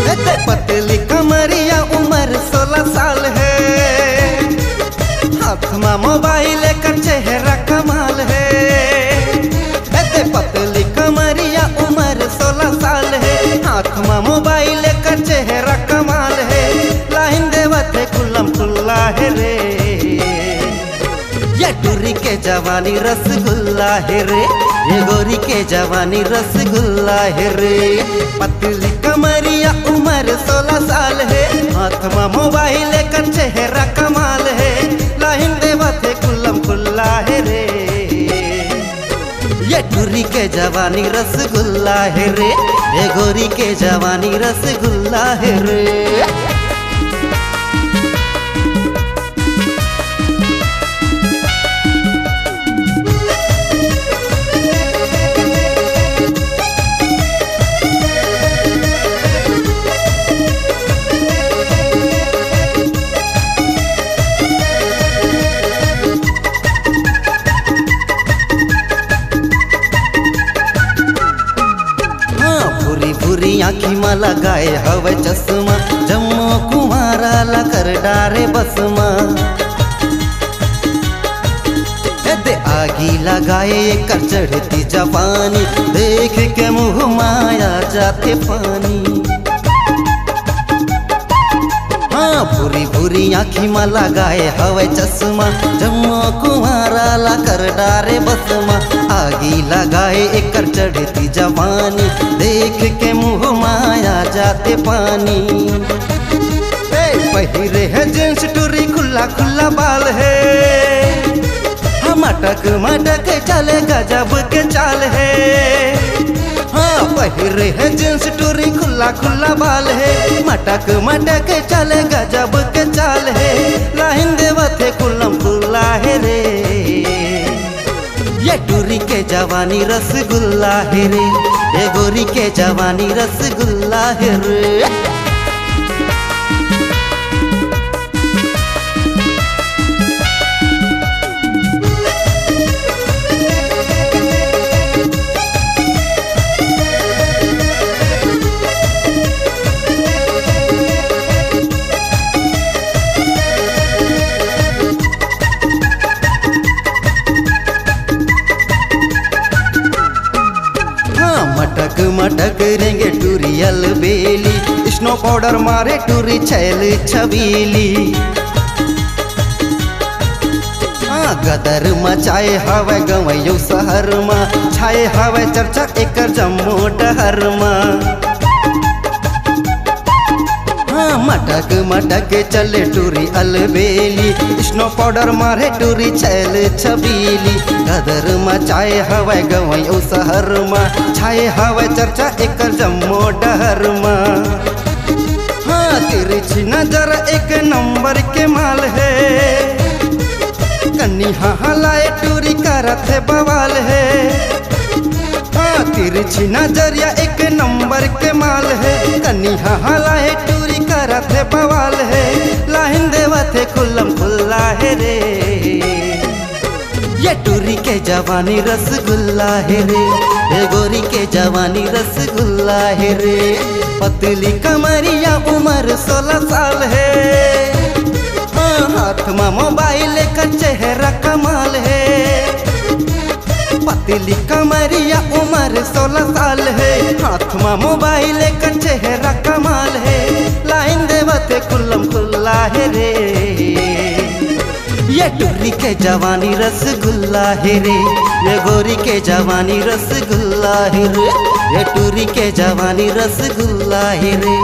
ते पतली कमरिया उम्र 16 साल है, हाथ में मोबाइल कर चेहरा कमाल है। ते पतली कमरिया उम्र 16 साल है, हाथ में मोबाइल कर चेहरा कमाल है। लाइन देवते कुल्लम कुल्ला है रे, ये टूरी के जवानी रसगुल्ला है रे, ये गोरी के जवानी रसगुल्ला है रे। पतली कमरिया उम्र 16 साल है, हाथ में मोबाइल कर चेहरा कमाल है। लाइन देवते कुल्लम कुल्ला है रे, ये टूरी के जवानी रसगुल्ला है रे, ये गोरी के जवानी रसगुल्ला है रे। भूरी आँखी में लगाए हवे चश्मा, जम्मू कुमारा ला कर डारे बसमा। दे आगी लगाए कर चढ़ती जवानी, देख के मुँह माया जाते पानी। हाँ भूरी भूरी आँखी में लगाए हवे चश्मा, जम्मू कुमारा ला कर डारे बसमा। आगी लगाए एकर चढ़ती जवानी, देख के मुँह माया जाते पानी। पहिरे है जींस टूरी, खुला खुला बाल है, मटक मटक चले गजब के चाल है। हाँ पहिरे है जींस टूरी, खुला खुला बाल है, मटक मटक चले गजब के चाल है। लाइन देवते कुल्लम कुल्ला है रे, ये टूरी के जवानी रसगुल्ला है रे, ये गोरी के जवानी रसगुल्ला है रे। मटक मटक रेंगे टूरी अलबेली, स्नो पाउडर मारे टूरी छैल छबीली। गदर मचाए हवे गवैयो शहर में, छाए हवे चर्चा एकर जम्मू डहर में। मटक मटक चले टूरी अलबेली, स्नो पाउडर मारे टूरी छैल छबीली। गदर मचाए हवे गवैयो शहर में, छाए हवे चर्चा एकर जम्मू डहर में। हाँ तिरछी नजर एक नंबर के माल है, कन्नी हलाए टूरी करत है बवाल है। हाँ तिरछी नजरिया एक नंबर के माल है, कन्नी हलाए टूरी करत है बवाल है। लाइन देवते कुल्लम कुल्ला है रे, ये टूरी के जवानी रसगुल्ला है रे, ये गोरी के जवानी रसगुल्ला है रे। पतली कमरिया उम्र 16 साल है, हाथ में मोबाइल कर चेहरा कमाल है। पतली कमरिया उम्र 16 साल है, हाथ में मोबाइल कर चेहरा कमाल है। लाइन देवते कुल्लम कुल्ला है रे, ये टूरी के जवानी रसगुल्ला है रे, ये गोरी के जवानी रसगुल्ला है रे। ये टूरी के जवानी रसगुल्ला है रे,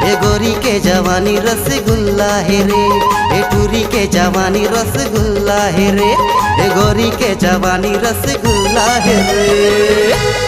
ये गोरी के जवानी रसगुल्ला है रे। ये टूरी के जवानी रसगुल्ला है रे, ये गोरी के जवानी रसगुल्ला है रे।